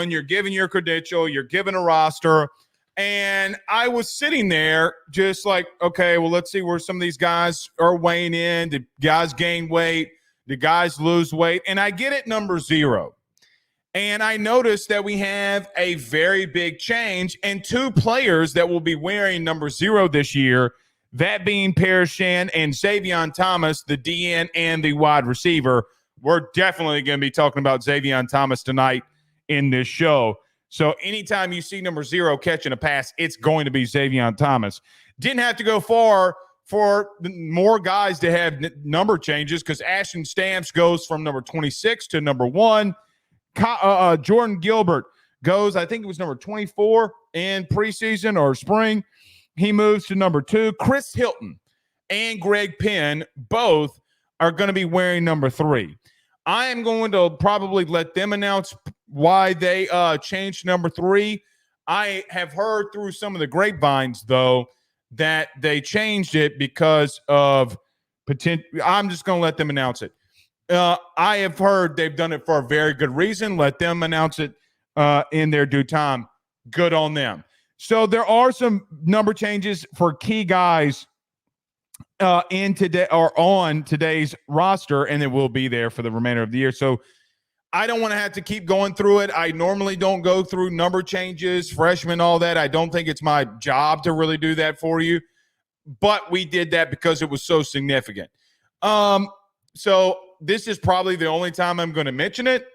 when you're giving your credential, you're given a roster. And I was sitting there just like, okay, well, let's see where some of these guys are weighing in. Did guys gain weight? Did guys lose weight? And I get it number 0. And I noticed that we have a very big change and 2 players that will be wearing number 0 this year, that being Parashan and Xavion Thomas, the DN and the wide receiver. We're definitely going to be talking about Xavion Thomas tonight in this show. So anytime you see number 0 catching a pass, it's going to be Xavion Thomas. Didn't have to go far for more guys to have number changes because Ashton Stamps goes from number 26 to number 1. Jordan Gilbert goes, I think it was number 24 in preseason or spring. He moves to number 2. Chris Hilton and Greg Penn both are going to be wearing number 3. I am going to probably let them announce why they changed number 3. I have heard through some of the grapevines, though, that they changed it because of potential. I'm just going to let them announce it. I have heard they've done it for a very good reason. Let them announce it in their due time. Good on them. So there are some number changes for key guys in today or on today's roster, and it will be there for the remainder of the year. So I don't want to have to keep going through it. I normally don't go through number changes, freshmen, all that. I don't think it's my job to really do that for you, but we did that because it was so significant. So this is probably the only time I'm going to mention it.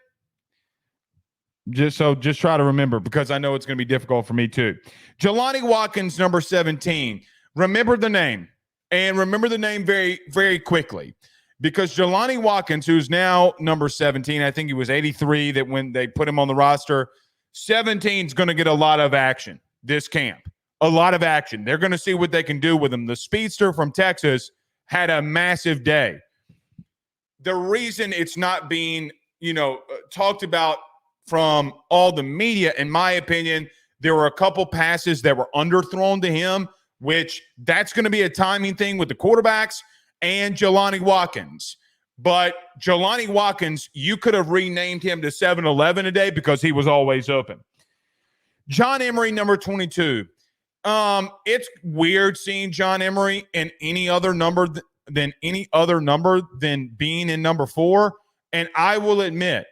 Just try to remember, because I know it's going to be difficult for me too. Jelani Watkins, number 17. Remember the name, and remember the name very, very quickly, because Jelani Watkins, who's now number 17, I think he was 83 that when they put him on the roster, 17 is going to get a lot of action this camp. A lot of action. They're going to see what they can do with him. The speedster from Texas had a massive day. The reason it's not being, talked about from all the media, in my opinion, there were a couple passes that were underthrown to him, which that's going to be a timing thing with the quarterbacks and Jelani Watkins. But Jelani Watkins, you could have renamed him to 7-Eleven today because he was always open. John Emery, number 22. It's weird seeing John Emery in any other number than being in number 4. And I will admit,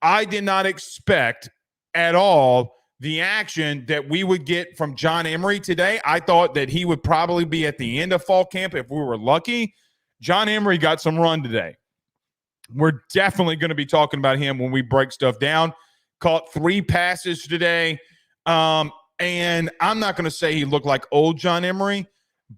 I did not expect at all the action that we would get from John Emery today. I thought that he would probably be at the end of fall camp if we were lucky. John Emery got some run today. We're definitely going to be talking about him when we break stuff down. Caught 3 passes today. And I'm not going to say he looked like old John Emery,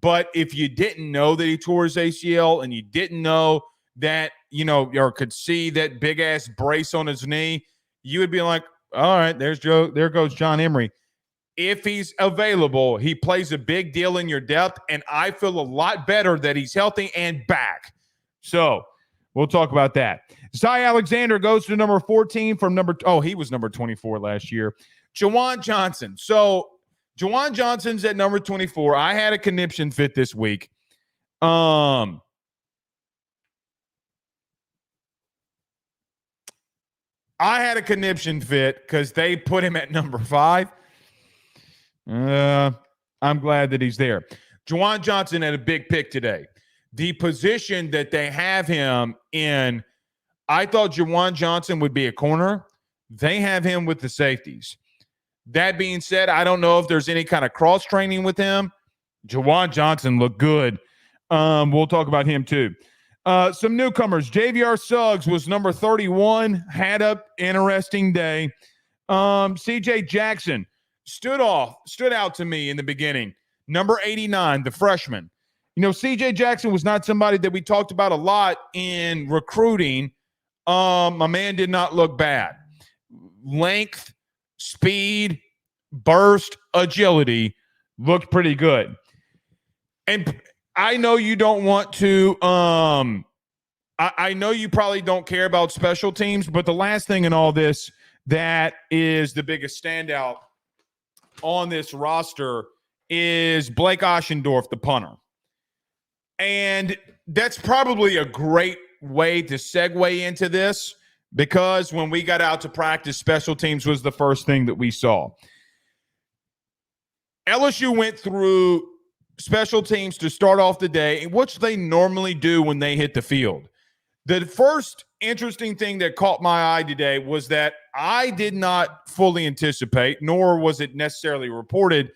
but if you didn't know that he tore his ACL and you didn't know that, or could see that big ass brace on his knee, you would be like, all right, there goes John Emery. If he's available, he plays a big deal in your depth, and I feel a lot better that he's healthy and back. So we'll talk about that. Zy Alexander goes to number 14 from he was number 24 last year. Jawan Johnson. So Jawan Johnson's at number 24. I had a conniption fit this week. I had a conniption fit because they put him at number 5. I'm glad that he's there. Jawan Johnson had a big pick today. The position that they have him in, I thought Jawan Johnson would be a corner. They have him with the safeties. That being said, I don't know if there's any kind of cross-training with him. Jawan Johnson looked good. We'll talk about him too. Some newcomers. JVR Suggs was number 31. Had an interesting day. CJ Jackson stood out to me in the beginning. Number 89, the freshman. CJ Jackson was not somebody that we talked about a lot in recruiting. My man did not look bad. Length, speed, burst, agility looked pretty good. And I know you don't want to I know you probably don't care about special teams, but the last thing in all this that is the biggest standout on this roster is Blake Oschendorf, the punter. And that's probably a great way to segue into this because when we got out to practice, special teams was the first thing that we saw. LSU went through special teams to start off the day, which they normally do when they hit the field. The first interesting thing that caught my eye today was that I did not fully anticipate, nor was it necessarily reported,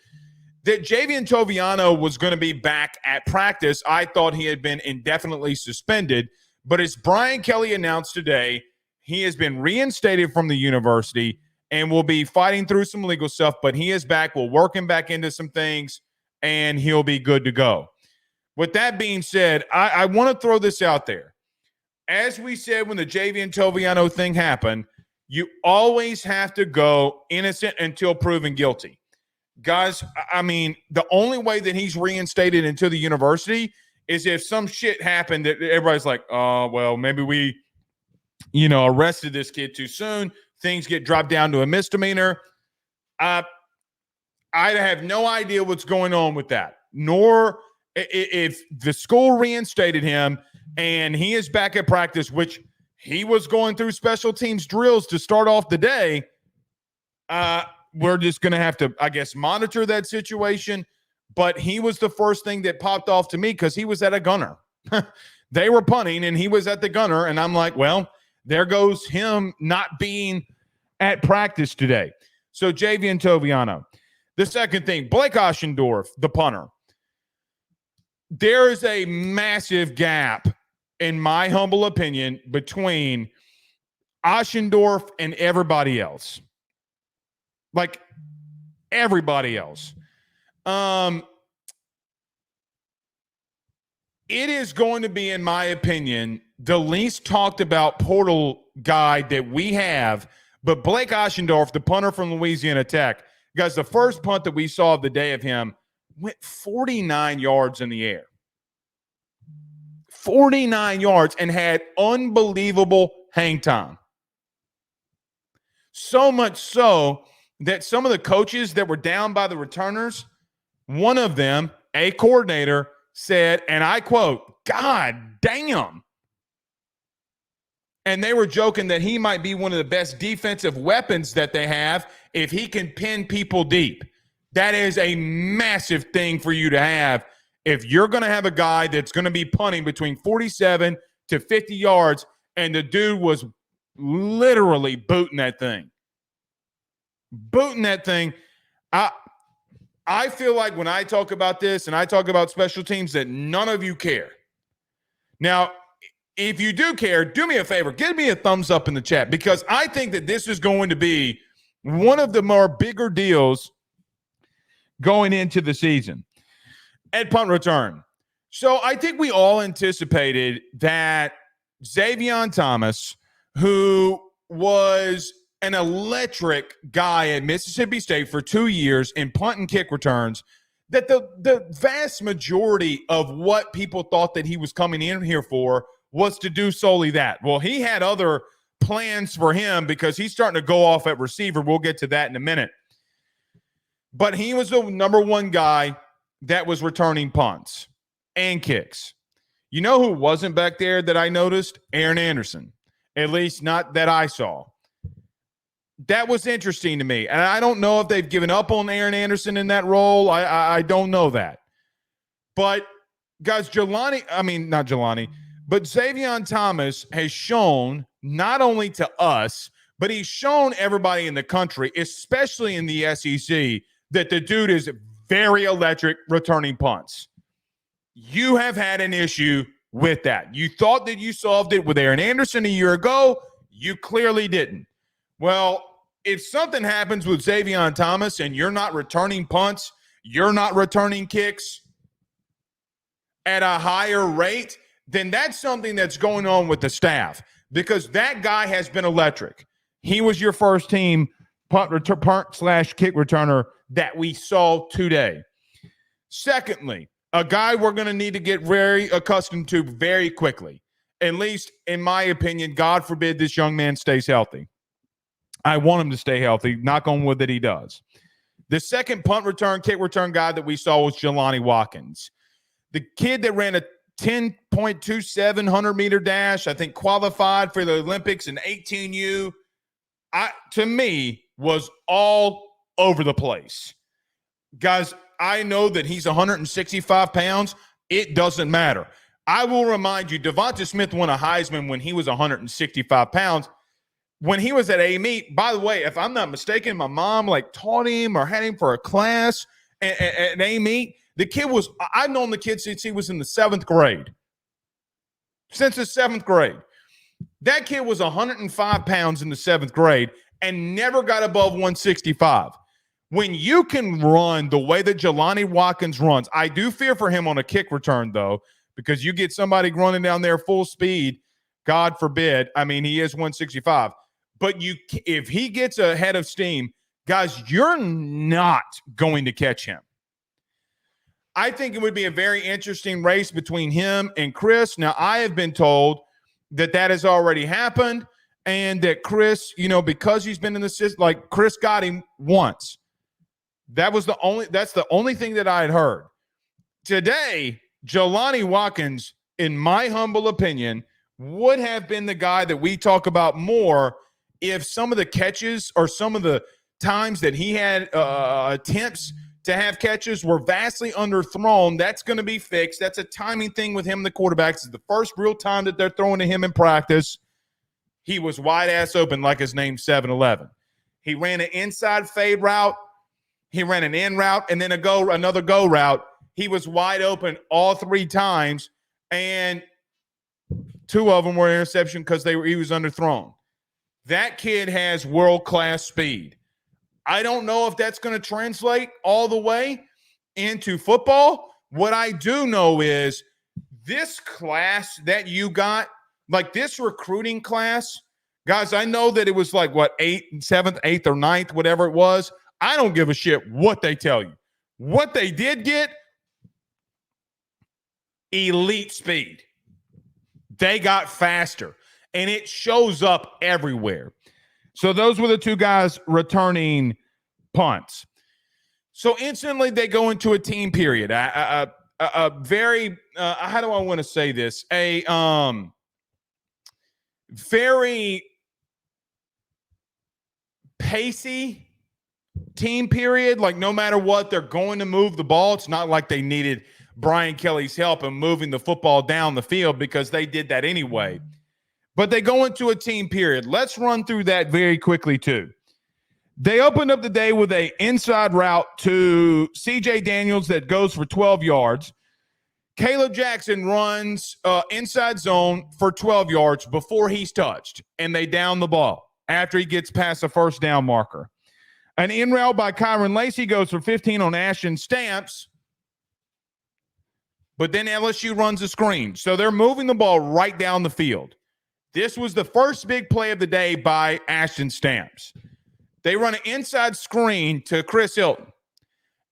that Javian Toviano was going to be back at practice. I thought he had been indefinitely suspended, but as Brian Kelly announced today, he has been reinstated from the university and will be fighting through some legal stuff, but he is back. We'll work him back into some things, and he'll be good to go. With that being said, I want to throw this out there. As we said when the Javian Toviano thing happened, you always have to go innocent until proven guilty. Guys, I mean, the only way that he's reinstated into the university is if some shit happened that everybody's like, oh, well, maybe we, arrested this kid too soon. Things get dropped down to a misdemeanor. I have no idea what's going on with that, nor if the school reinstated him and he is back at practice, which he was going through special teams drills to start off the day. We're just going to have to, I guess, monitor that situation. But he was the first thing that popped off to me because he was at a gunner. They were punting and he was at the gunner. And I'm like, well, there goes him not being at practice today. So Javian Toviano. The second thing, Blake Oschendorf, the punter. There is a massive gap, in my humble opinion, between Oschendorf and everybody else. Like everybody else. It is going to be, in my opinion, the least talked about portal guy that we have. But Blake Oschendorf, the punter from Louisiana Tech, guys, the first punt that we saw of the day of him went 49 yards in the air. 49 yards and had unbelievable hang time. So much so that some of the coaches that were down by the returners, one of them, a coordinator, said, and I quote, "God damn." And they were joking that he might be one of the best defensive weapons that they have if he can pin people deep. That is a massive thing for you to have if you're going to have a guy that's going to be punting between 47 to 50 yards, and the dude was literally booting that thing. Booting that thing. I feel like when I talk about this and I talk about special teams that none of you care. Now, if you do care, do me a favor. Give me a thumbs up in the chat because I think that this is going to be one of the more bigger deals going into the season. At punt return. So I think we all anticipated that Xavier Thomas, who was an electric guy at Mississippi State for 2 years in punt and kick returns, that the vast majority of what people thought that he was coming in here for was to do solely that. Well, he had other plans for him because he's starting to go off at receiver. We'll get to that in a minute. But he was the number one guy that was returning punts and kicks. You know who wasn't back there that I noticed? Aaron Anderson. At least not that I saw. That was interesting to me. And I don't know if they've given up on Aaron Anderson in that role. I don't know that. But, guys, Xavier Thomas has shown not only to us, but he's shown everybody in the country, especially in the SEC, that the dude is very electric returning punts. You have had an issue with that. You thought that you solved it with Aaron Anderson a year ago. You clearly didn't. Well, if something happens with Xavier Thomas and you're not returning punts, you're not returning kicks at a higher rate, then that's something that's going on with the staff because that guy has been electric. He was your first team punt/kick returner that we saw today. Secondly, a guy we're going to need to get very accustomed to very quickly, at least in my opinion. God forbid this young man stays healthy. I want him to stay healthy. Knock on wood that he does. The second punt return, kick return guy that we saw was Jelani Watkins. The kid that ran a 10.27 100-meter dash. I think qualified for the Olympics in 18U. To me, was all over the place. Guys, I know that he's 165 pounds. It doesn't matter. I will remind you, Devonta Smith won a Heisman when he was 165 pounds. When he was at A-Meet, by the way, if I'm not mistaken, my mom taught him or had him for a class at A-Meet. The kid was, I've known the kid since he was in the 7th grade. Since the 7th grade. That kid was 105 pounds in the 7th grade and never got above 165. When you can run the way that Jelani Watkins runs, I do fear for him on a kick return, though, because you get somebody running down there full speed, God forbid. I mean, he is 165. But if he gets ahead of steam, guys, you're not going to catch him. I think it would be a very interesting race between him and Chris. Now, I have been told that has already happened and that Chris, because he's been in the system, Chris got him once. That's the only thing that I had heard. Today, Jelani Watkins, in my humble opinion, would have been the guy that we talk about more if some of the catches or some of the times that he had attempts to have catches were vastly underthrown. That's going to be fixed. That's a timing thing with him and the quarterbacks. It's the first real time that they're throwing to him in practice. He was wide ass open like his name's 7-Eleven. He ran an inside fade route. He ran an in route and then another go route. He was wide open all 3 times, and 2 of them were interception because he was underthrown. That kid has world-class speed. I don't know if that's going to translate all the way into football. What I do know is this class that you got, this recruiting class, guys, I know that it was 7th, 8th, or 9th, whatever it was. I don't give a shit what they tell you. What they did get, elite speed. They got faster, and it shows up everywhere. So those were the 2 guys returning punts. So instantly they go into a team period. A very, how do I want to say this? A very pacey team period. No matter what, they're going to move the ball. It's not like they needed Brian Kelly's help in moving the football down the field because they did that anyway. But they go into a team period. Let's run through that very quickly, too. They opened up the day with an inside route to C.J. Daniels that goes for 12 yards. Caleb Jackson runs inside zone for 12 yards before he's touched, and they down the ball after he gets past the first down marker. An in route by Kyron Lacey goes for 15 on Ashton Stamps, but then LSU runs a screen. So they're moving the ball right down the field. This was the first big play of the day by Ashton Stamps. They run an inside screen to Chris Hilton.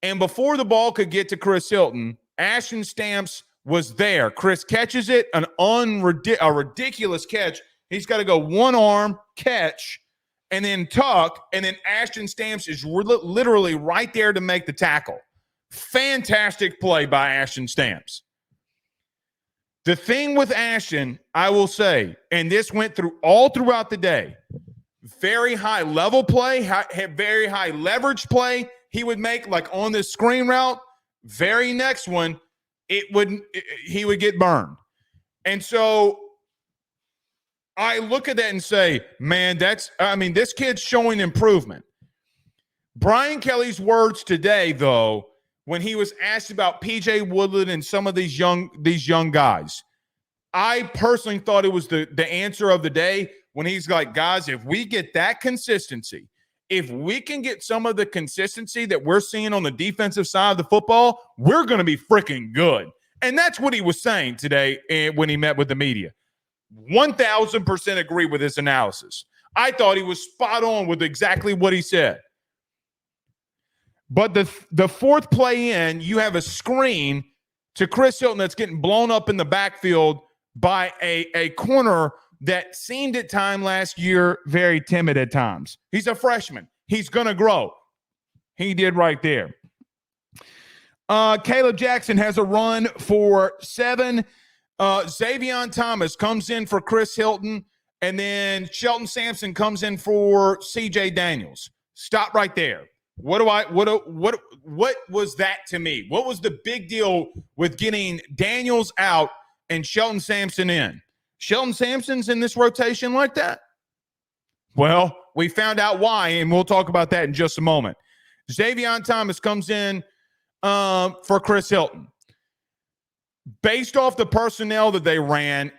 And before the ball could get to Chris Hilton, Ashton Stamps was there. Chris catches it, a ridiculous catch. He's got to go one arm, catch, and then tuck, and then Ashton Stamps is literally right there to make the tackle. Fantastic play by Ashton Stamps. The thing with Ashton, I will say, and this went through all throughout the day, very high level play, very high leverage play he would make on this screen route. Very next one, he would get burned. And so I look at that and say, man, this kid's showing improvement. Brian Kelly's words today, though, when he was asked about P.J. Woodland and some of these young guys, I personally thought it was the answer of the day when he's like, guys, if we get that consistency, if we can get some of the consistency that we're seeing on the defensive side of the football, we're going to be freaking good. And that's what he was saying today when he met with the media. 1,000% agree with his analysis. I thought he was spot on with exactly what he said. But the fourth play in, you have a screen to Chris Hilton that's getting blown up in the backfield by a corner that seemed at time last year very timid at times. He's a freshman. He's going to grow. He did right there. Caleb Jackson has a run for 7. Xavion Thomas comes in for Chris Hilton, and then Shelton Sampson comes in for CJ Daniels. Stop right there. What was that to me? What was the big deal with getting Daniels out and Shelton Sampson in? Shelton Sampson's in this rotation like that? Well, we found out why, and we'll talk about that in just a moment. Xavion Thomas comes in for Chris Hilton. Based off the personnel that they ran,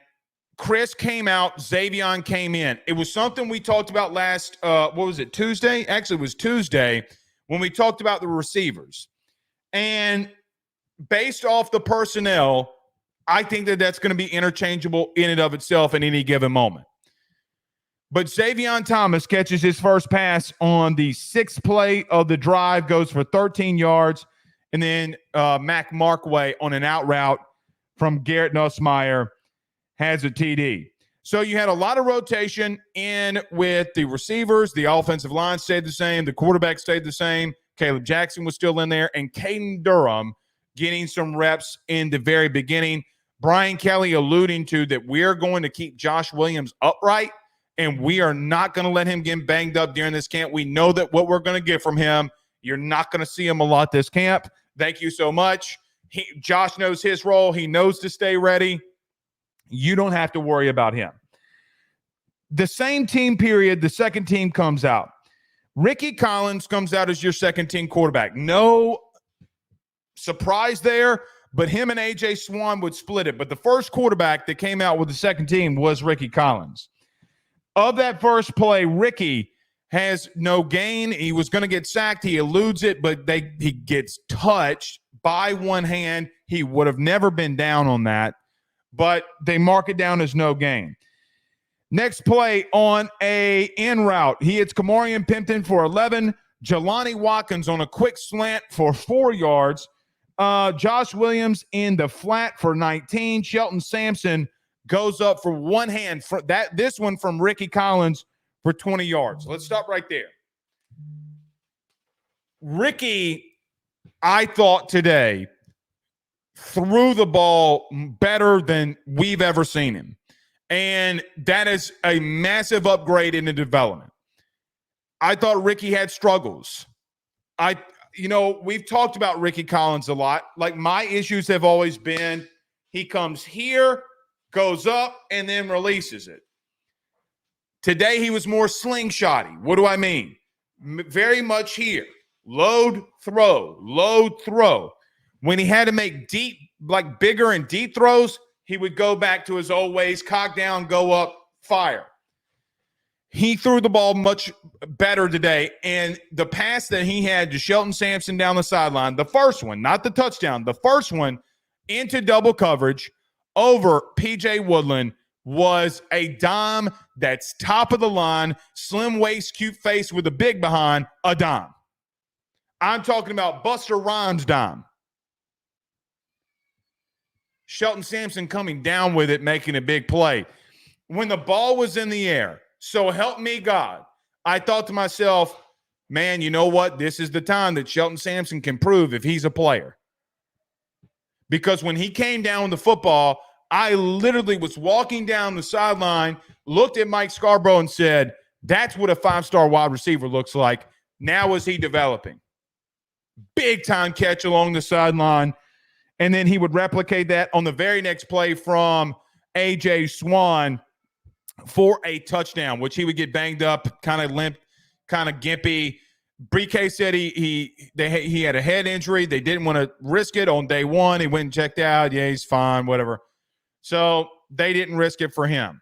Chris came out, Xavion came in. It was something we talked about last, Tuesday? Actually, it was Tuesday when we talked about the receivers. And based off the personnel, I think that that's going to be interchangeable in and of itself in any given moment. But Xavion Thomas catches his first pass on the 6th play of the drive, goes for 13 yards, and then Mac Markway on an out route from Garrett Nussmeier has a TD. So you had a lot of rotation in with the receivers. The offensive line stayed the same. The quarterback stayed the same. Caleb Jackson was still in there. And Caden Durham getting some reps in the very beginning. Brian Kelly alluding to that we're going to keep Josh Williams upright, and we are not going to let him get banged up during this camp. We know that what we're going to get from him, you're not going to see him a lot this camp. Thank you so much. Josh knows his role. He knows to stay ready. You don't have to worry about him. The same team period, the second team comes out. Ricky Collins comes out as your second team quarterback. No surprise there, but him and A.J. Swan would split it. But the first quarterback that came out with the second team was Ricky Collins. Of that first play, Ricky has no gain. He was going to get sacked. He eludes it, but he gets touched by one hand. He would have never been down on that, but they mark it down as no gain. Next play on a in route. He hits Kamarian Pimpton for 11. Jelani Watkins on a quick slant for 4 yards. Josh Williams in the flat for 19. Shelton Sampson goes up for one hand. This one from Ricky Collins for 20 yards. Let's stop right there. Ricky, I thought today, threw the ball better than we've ever seen him. And that is a massive upgrade in the development. I thought Ricky had struggles. We've talked about Ricky Collins a lot. Like, my issues have always been he comes here, goes up, and then releases it. Today he was more slingshotty. What do I mean? Very much here. Load, throw. When he had to make deep, like bigger and deep throws, he would go back to his old ways, cock down, go up, fire. He threw the ball much better today, and the pass that he had to Shelton Sampson down the sideline, the first one, not the touchdown, the first one into double coverage over P.J. Woodland was a dime that's top of the line, slim waist, cute face with a big behind, a dime. I'm talking about Buster Rhymes dime. Shelton Sampson coming down with it, making a big play. When the ball was in the air, so help me God, I thought to myself, man, you know what? This is the time that Shelton Sampson can prove if he's a player. Because when he came down with the football, I literally was walking down the sideline, looked at Mike Scarborough and said, that's what a five-star wide receiver looks like. Now is he developing? Big time catch along the sideline. And then he would replicate that on the very next play from A.J. Swan for a touchdown, which he would get banged up, kind of limp, kind of gimpy. BK said he had a head injury. They didn't want to risk it on day one. He went and checked out. Yeah, he's fine, whatever. So they didn't risk it for him.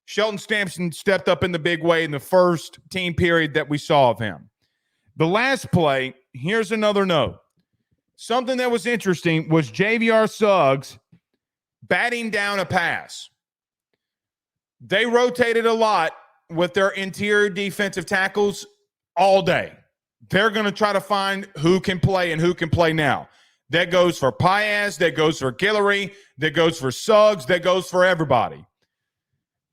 Shelton Sampson stepped up in the big way in the first team period that we saw of him. The last play, here's another note. Something that was interesting was JVR Suggs batting down a pass. They rotated a lot with their interior defensive tackles all day. They're going to try to find who can play and who can play now. That goes for Piaz, that goes for Guillory, that goes for Suggs, that goes for everybody.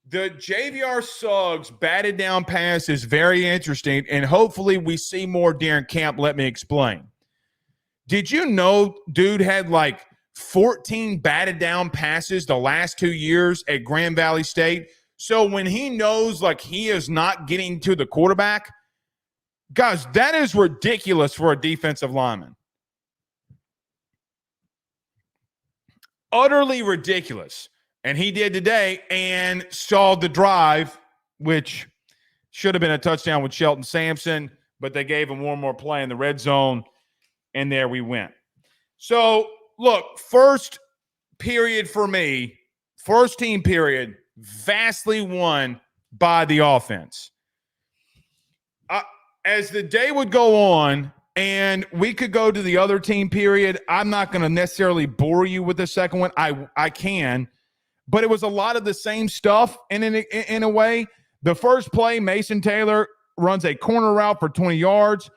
The JVR Suggs batted down pass is very interesting, and hopefully we see more during camp. Let me explain. Did you know dude had like 14 batted down passes the last 2 years at Grand Valley State. So when he knows like he is not getting to the quarterback, guys, that is ridiculous for a defensive lineman. Utterly ridiculous. And he did today and stalled the drive, which should have been a touchdown with Shelton Sampson, but they gave him one more play in the red zone, and there we went. So, look, first period for me, first team period, vastly won by the offense. As the day would go on, and we could go to the other team period, I'm not going to necessarily bore you with the second one. I can, but it was a lot of the same stuff in a way. The first play, Mason Taylor runs a corner route for 20 yards.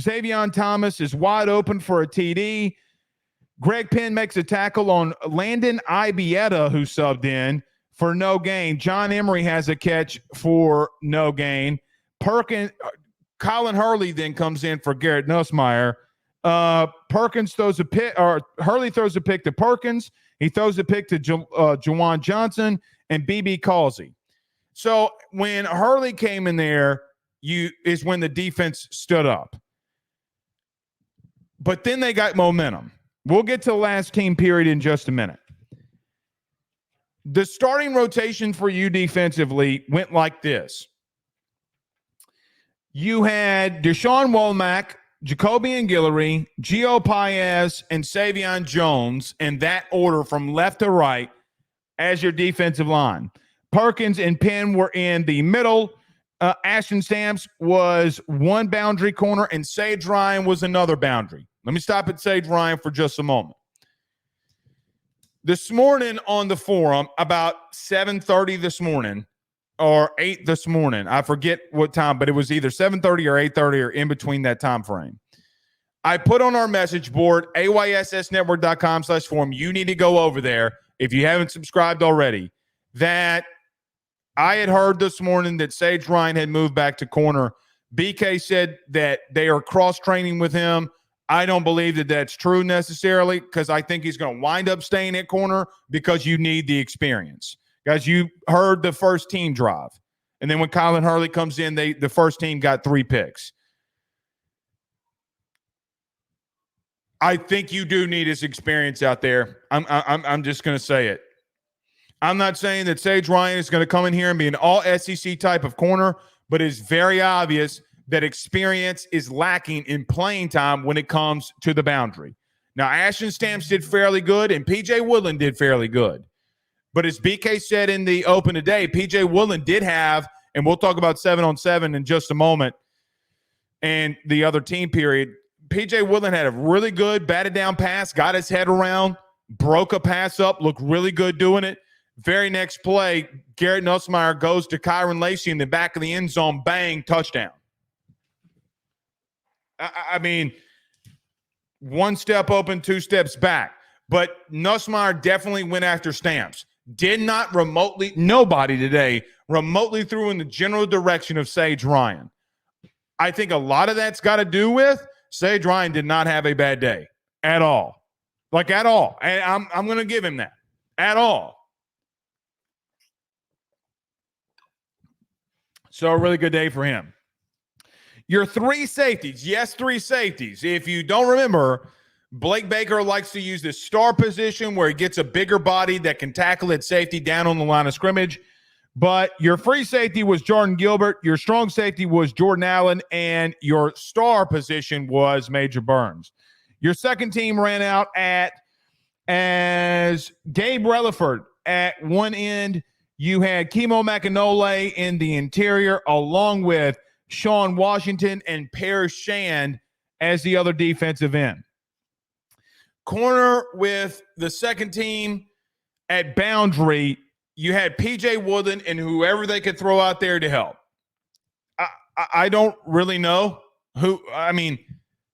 Xavier Thomas is wide open for a TD. Greg Penn makes a tackle on Landon Ibieta, who subbed in for no gain. John Emery has a catch for no gain. Colin Hurley then comes in for Garrett Nussmeier. Perkins throws a pick, or Hurley throws a pick to Perkins. He throws a pick to Juwan Johnson and BB Causey. So when Hurley came in there, is when the defense stood up. But then they got momentum. We'll get to the last team period in just a minute. The starting rotation for you defensively went like this. You had Deshaun Womack, Jacobian Guillory, Gio Paez, and Savion Jones in that order from left to right as your defensive line. Perkins and Penn were in the middle. Ashton Stamps was one boundary corner, and Sage Ryan was another boundary. Let me stop at Sage Ryan for just a moment. This morning on the forum, about 7:30 this morning, or 8 this morning, I forget what time, but it was either 7:30 or 8:30 or in between that time frame. I put on our message board, ayssnetwork.com/forum. You need to go over there if you haven't subscribed already. That I had heard this morning that Sage Ryan had moved back to corner. BK said that they are cross-training with him. I don't believe that that's true necessarily, because I think he's going to wind up staying at corner because you need the experience. Guys, you heard the first team drive. And then when Colin Hurley comes in, the first team got 3 picks. I think you do need his experience out there. I'm just going to say it. I'm not saying that Sage Ryan is going to come in here and be an all SEC type of corner, but it's very obvious that experience is lacking in playing time when it comes to the boundary. Now, Ashton Stamps did fairly good, and P.J. Woodland did fairly good. But as BK said in the open today, P.J. Woodland did have, and we'll talk about 7-on-7 in just a moment, and the other team period, P.J. Woodland had a really good batted down pass, got his head around, broke a pass up, looked really good doing it. Very next play, Garrett Nussmeier goes to Kyron Lacey in the back of the end zone, bang, touchdown. I mean, one step open, 2 steps back. But Nussmeier definitely went after Stamps. Did not remotely, nobody today remotely threw in the general direction of Sage Ryan. I think a lot of that's got to do with Sage Ryan did not have a bad day at all. Like at all. And I'm going to give him that. At all. So a really good day for him. Your 3 safeties. Yes, 3 safeties. If you don't remember, Blake Baker likes to use this star position where he gets a bigger body that can tackle at safety down on the line of scrimmage. But your free safety was Jordan Gilbert. Your strong safety was Jordan Allen. And your star position was Major Burns. Your second team ran out as Gabe Relaford at one end. You had Kimo Macanole in the interior, along with Sean Washington and Paris Shand as the other defensive end. Corner with the second team at boundary, you had P.J. Woodland and whoever they could throw out there to help. I don't really know who. I mean,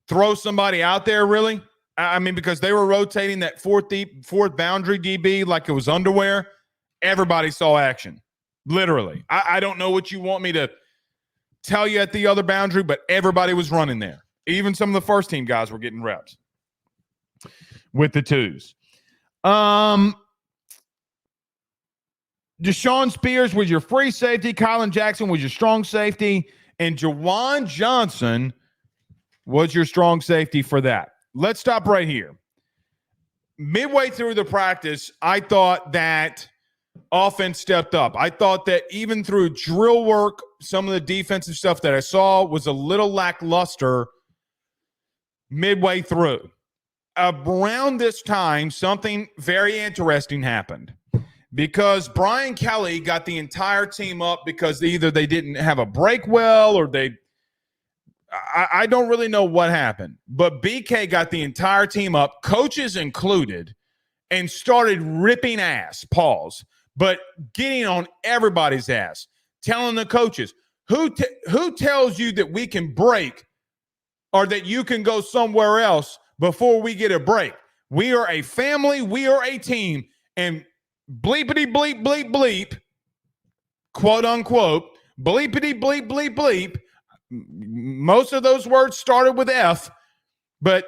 throw somebody out there, really? I mean, because they were rotating that fourth boundary DB like it was underwear. Everybody saw action, literally. I don't know what you want me to tell you at the other boundary, but everybody was running there. Even some of the first team guys were getting reps. with the twos. Deshaun Spears was your free safety. Kylan Jackson was your strong safety. And Jawan Johnson was your strong safety for that. Let's stop right here. Midway through the practice, I thought that offense stepped up. I thought that even through drill work, some of the defensive stuff that I saw was a little lackluster midway through. Around this time, something very interesting happened because Brian Kelly got the entire team up because either they didn't have a break well or I don't really know what happened, but BK got the entire team up, coaches included, and started ripping ass, pause, but getting on everybody's ass, telling the coaches, who tells you that we can break or that you can go somewhere else before we get a break? We are a family. We are a team. And bleepity bleep bleep bleep, quote unquote, bleepity bleep bleep bleep. Most of those words started with F, but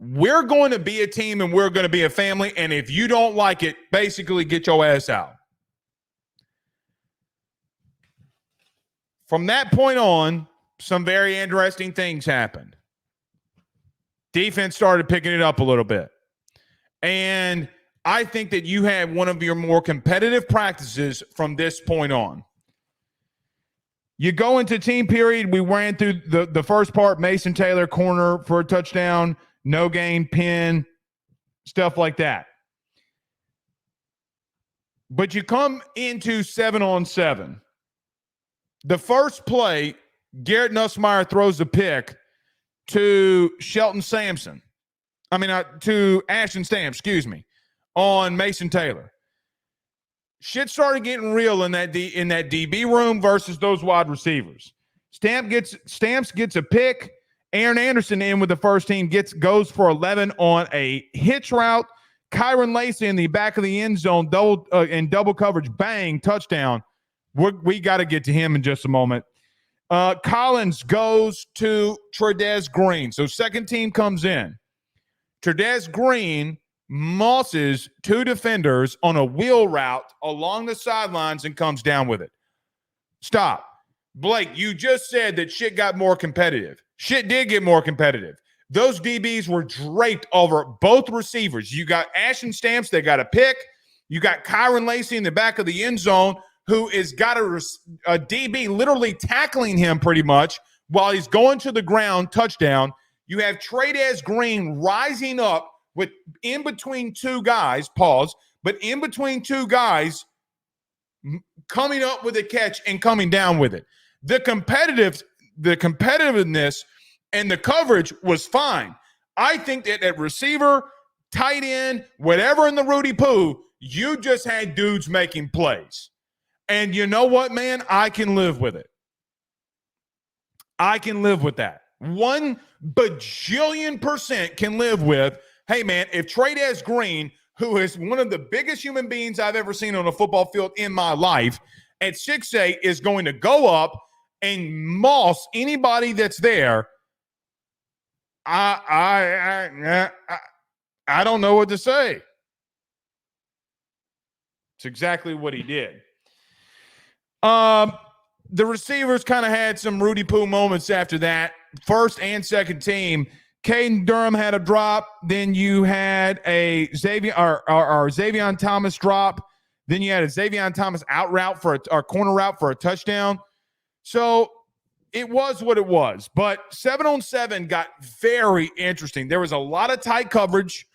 we're going to be a team and we're going to be a family. And if you don't like it, basically get your ass out. From that point on, some very interesting things happened. Defense started picking it up a little bit. And I think that you had one of your more competitive practices from this point on. You go into team period. We ran through the first part, Mason Taylor corner for a touchdown, no gain, pin, stuff like that. But you come into 7-on-7. The first play, Garrett Nussmeier throws a pick to Shelton Sampson. To Ashton Stamp, on Mason Taylor. Shit started getting real in that DB room versus those wide receivers. Stamps gets a pick. Aaron Anderson in with the first team goes for 11 on a hitch route. Kyron Lacey in the back of the end zone, double coverage, bang, touchdown. We got to get to him in just a moment. Collins goes to Tredez Green. So second team comes in. Tredez Green mosses two defenders on a wheel route along the sidelines and comes down with it. Stop. Blake, you just said that shit got more competitive. Shit did get more competitive. Those DBs were draped over both receivers. You got Ashton Stamps, they got a pick. You got Kyron Lacey in the back of the end zone who is got a DB literally tackling him pretty much while he's going to the ground, touchdown. You have Tredez Green rising up with in between two guys, pause, but in between two guys coming up with a catch and coming down with it. The competitiveness and the coverage was fine. I think that at receiver, tight end, whatever in the Rudy Poo, you just had dudes making plays. And you know what, man? I can live with it. I can live with that. 1 bajillion% can live with, hey, man, if Tredez Green, who is one of the biggest human beings I've ever seen on a football field in my life, at 6'8", is going to go up and moss anybody that's there, I don't know what to say. It's exactly what he did. The receivers kind of had some Rudy Poo moments after that. First and second team, Caden Durham had a drop. Then you had a Xavion Thomas drop. Then you had a Xavion Thomas out route corner route for a touchdown. So it was what it was. But 7-on-7 got very interesting. There was a lot of tight coverage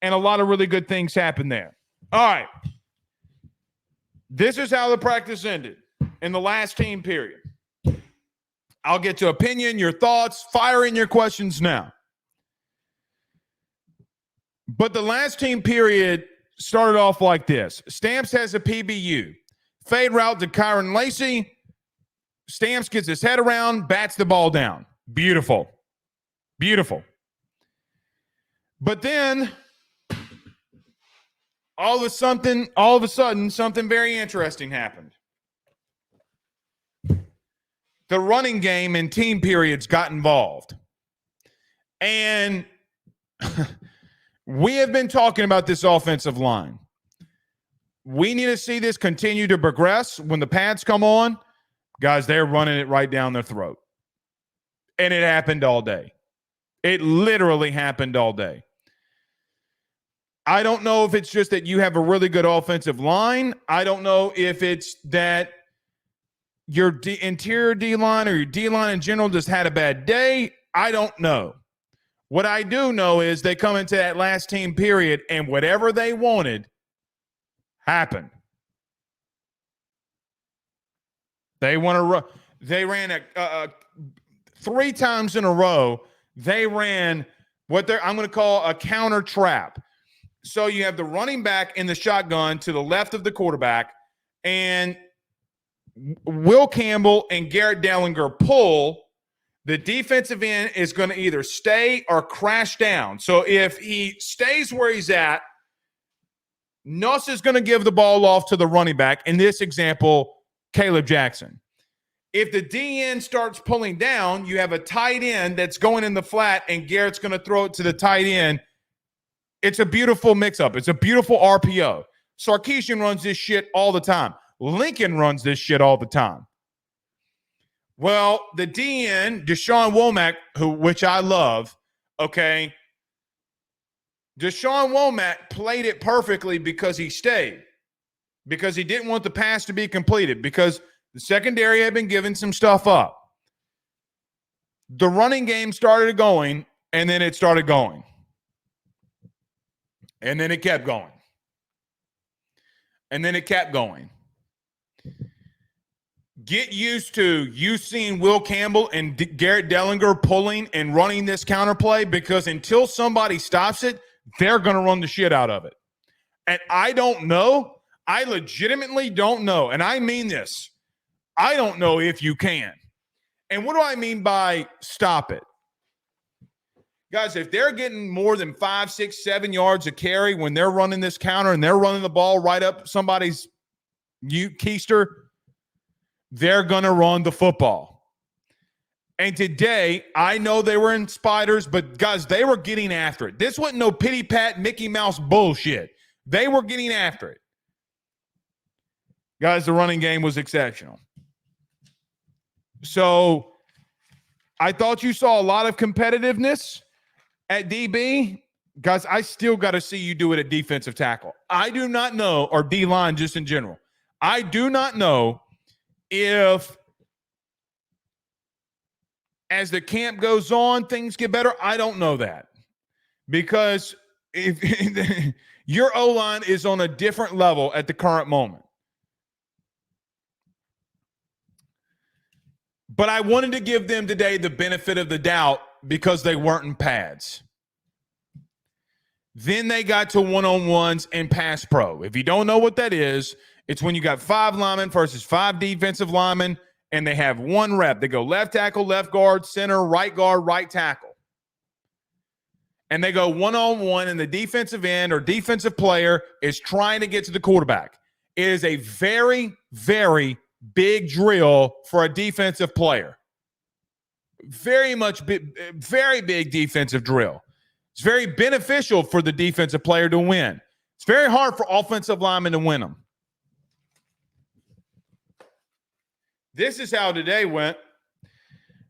and a lot of really good things happened there. All right. This is how the practice ended in the last team period. I'll get to opinion, your thoughts, fire in your questions now. But the last team period started off like this. Stamps has a PBU. Fade route to Kyron Lacey. Stamps gets his head around, bats the ball down. Beautiful. Beautiful. But then all of a sudden, something very interesting happened. The running game in team periods got involved. And We have been talking about this offensive line. We need to see this continue to progress. When the pads come on, guys, they're running it right down their throat. And it happened all day. It literally happened all day. I don't know if it's just that you have a really good offensive line. I don't know if it's that your interior D-line or your D-line in general just had a bad day. I don't know. What I do know is they come into that last team period and whatever they wanted happened. They want to run. They ran 3 times in a row. They ran what I'm going to call a counter trap. So you have the running back in the shotgun to the left of the quarterback, and Will Campbell and Garrett Dellinger pull. The defensive end is going to either stay or crash down. So if he stays where he's at, Nuss is going to give the ball off to the running back. In this example, Caleb Jackson. If the DN starts pulling down, you have a tight end that's going in the flat, and Garrett's going to throw it to the tight end. It's a beautiful mix-up. It's a beautiful RPO. Sarkisian runs this shit all the time. Lincoln runs this shit all the time. Well, the DN, Deshaun Womack, which I love, okay, Deshaun Womack played it perfectly because he stayed, because he didn't want the pass to be completed, because the secondary had been giving some stuff up. The running game started going, and then it started going. And then it kept going. And then it kept going. Get used to you seeing Will Campbell and Garrett Dellinger pulling and running this counterplay, because until somebody stops it, they're going to run the shit out of it. And I don't know. I legitimately don't know. And I mean this. I don't know if you can. And what do I mean by stop it? Guys, if they're getting more than 5, 6, 7 yards a carry when they're running this counter and they're running the ball right up somebody's keister, they're going to run the football. And today, I know they were in spiders, but guys, they were getting after it. This wasn't no pity-pat Mickey Mouse bullshit. They were getting after it. Guys, the running game was exceptional. So I thought you saw a lot of competitiveness at DB. Guys, I still got to see you do it at defensive tackle. I do not know, or D-line just in general. I do not know if as the camp goes on, things get better. I don't know that, because if your O-line is on a different level at the current moment. But I wanted to give them today the benefit of the doubt because they weren't in pads. Then they got to one-on-ones and pass pro. If you don't know what that is, it's when you got 5 linemen versus 5 defensive linemen, and they have 1 rep. They go left tackle, left guard, center, right guard, right tackle. And they go one-on-one, and the defensive end or defensive player is trying to get to the quarterback. It is a very, very big drill for a defensive player. Very big defensive drill. It's very beneficial for the defensive player to win. It's very hard for offensive linemen to win them. This is how today went.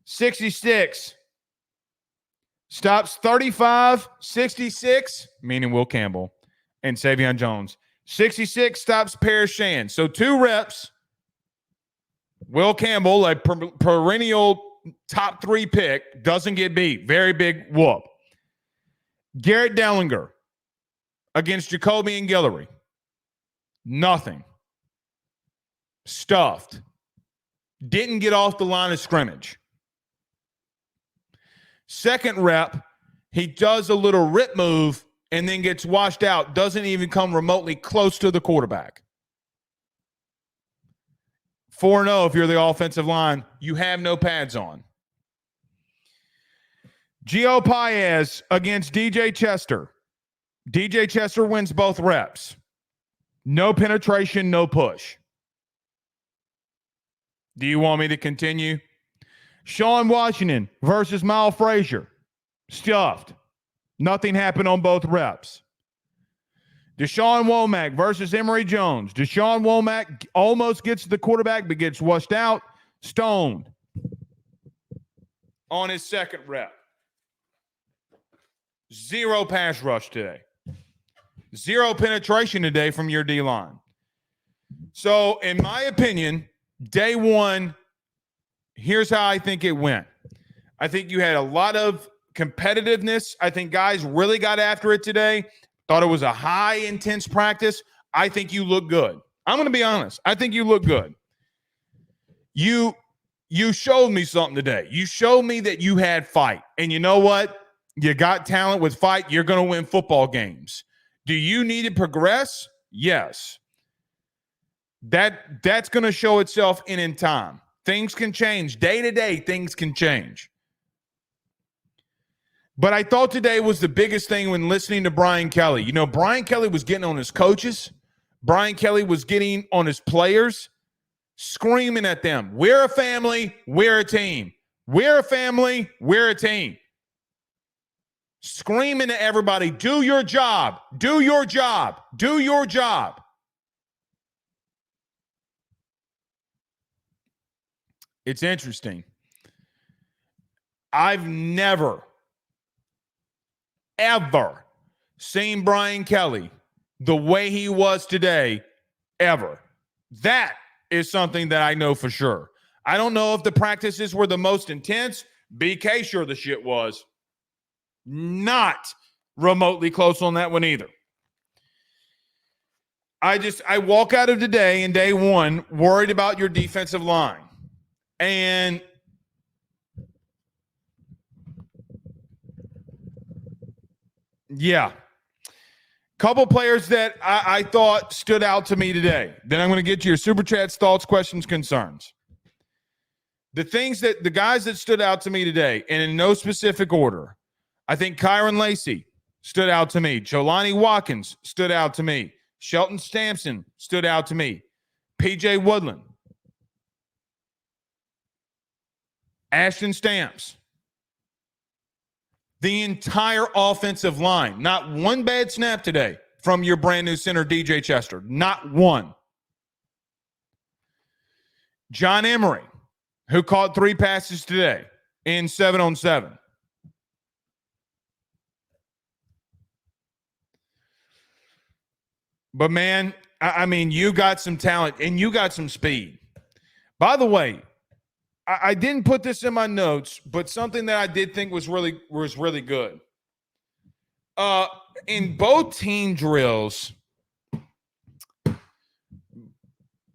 66 stops 35, 66, meaning Will Campbell and Savion Jones. 66 stops Paris Shand. So 2 reps. Will Campbell, a perennial top 3 pick, doesn't get beat. Very big whoop. Garrett Dellinger against Jacoby and Guillory. Nothing. Stuffed. Didn't get off the line of scrimmage. Second rep, he does a little rip move and then gets washed out. Doesn't even come remotely close to the quarterback. 4-0 if you're the offensive line. You have no pads on. Gio Paez against DJ Chester. DJ Chester wins both reps. No penetration, no push. Do you want me to continue? Sean Washington versus Miles Frazier. Stuffed. Nothing happened on both reps. Deshaun Womack versus Emory Jones. Deshaun Womack almost gets to the quarterback, but gets washed out, stoned on his second rep. 0 pass rush today. 0 penetration today from your D-line. So, in my opinion, day one, here's how I think it went. I think you had a lot of competitiveness. I think guys really got after it today. Thought it was a high, intense practice. I think you look good. I'm going to be honest. I think you look good. You showed me something today. You showed me that you had fight. And you know what? You got talent with fight. You're going to win football games. Do you need to progress? Yes. That's going to show itself in time. Things can change. Day to day, things can change. But I thought today was the biggest thing when listening to Brian Kelly. You know, Brian Kelly was getting on his coaches. Brian Kelly was getting on his players, screaming at them. We're a family. We're a team. We're a family. We're a team. Screaming at everybody, do your job. Do your job. Do your job. It's interesting. I've never ever seen Brian Kelly the way he was today, ever. That is something that I know for sure. I don't know if the practices were the most intense. BK sure the shit was. Not remotely close on that one either. I walk out of today in day one worried about your defensive line. And yeah. Couple players that I thought stood out to me today. Then I'm going to get to your Super Chats, thoughts, questions, concerns. The guys that stood out to me today, and in no specific order, I think Kyron Lacey stood out to me. Jelani Watkins stood out to me. Shelton Sampson stood out to me. PJ Woodland. Ashton Stamps. The entire offensive line. Not one bad snap today from your brand new center, DJ Chester. Not one. John Emery, who caught 3 passes today in 7-on-7. But, man, I mean, you got some talent and you got some speed. By the way, I didn't put this in my notes, but something that I did think was really good. In both team drills,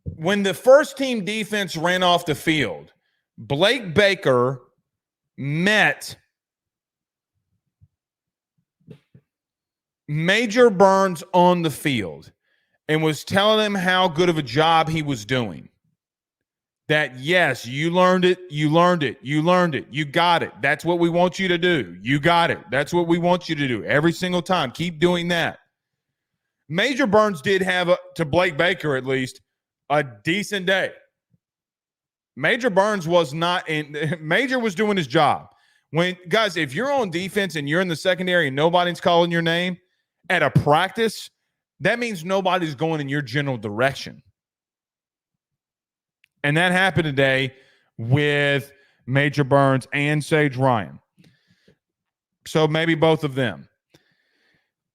when the first team defense ran off the field, Blake Baker met Major Burns on the field and was telling him how good of a job he was doing. That, yes, you learned it, you got it. That's what we want you to do. You got it. That's what we want you to do every single time. Keep doing that. Major Burns did have, to Blake Baker at least, a decent day. Major Burns was not in – Major was doing his job. Guys, if you're on defense and you're in the secondary and nobody's calling your name at a practice, that means nobody's going in your general direction. And that happened today with Major Burns and Sage Ryan. So maybe both of them.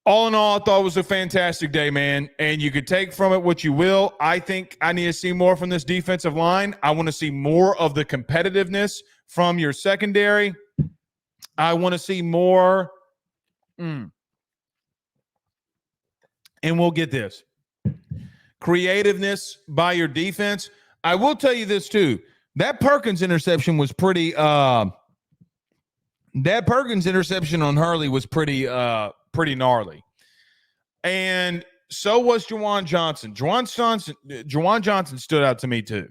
All in all, I thought it was a fantastic day, man. And you could take from it what you will. I think I need to see more from this defensive line. I want to see more of the competitiveness from your secondary. I want to see more. And we'll get this. Creativeness by your defense. I will tell you this too. That Perkins interception was pretty. That Perkins interception on Hurley was pretty gnarly, and so was Juwan Johnson. Juwan Johnson stood out to me too.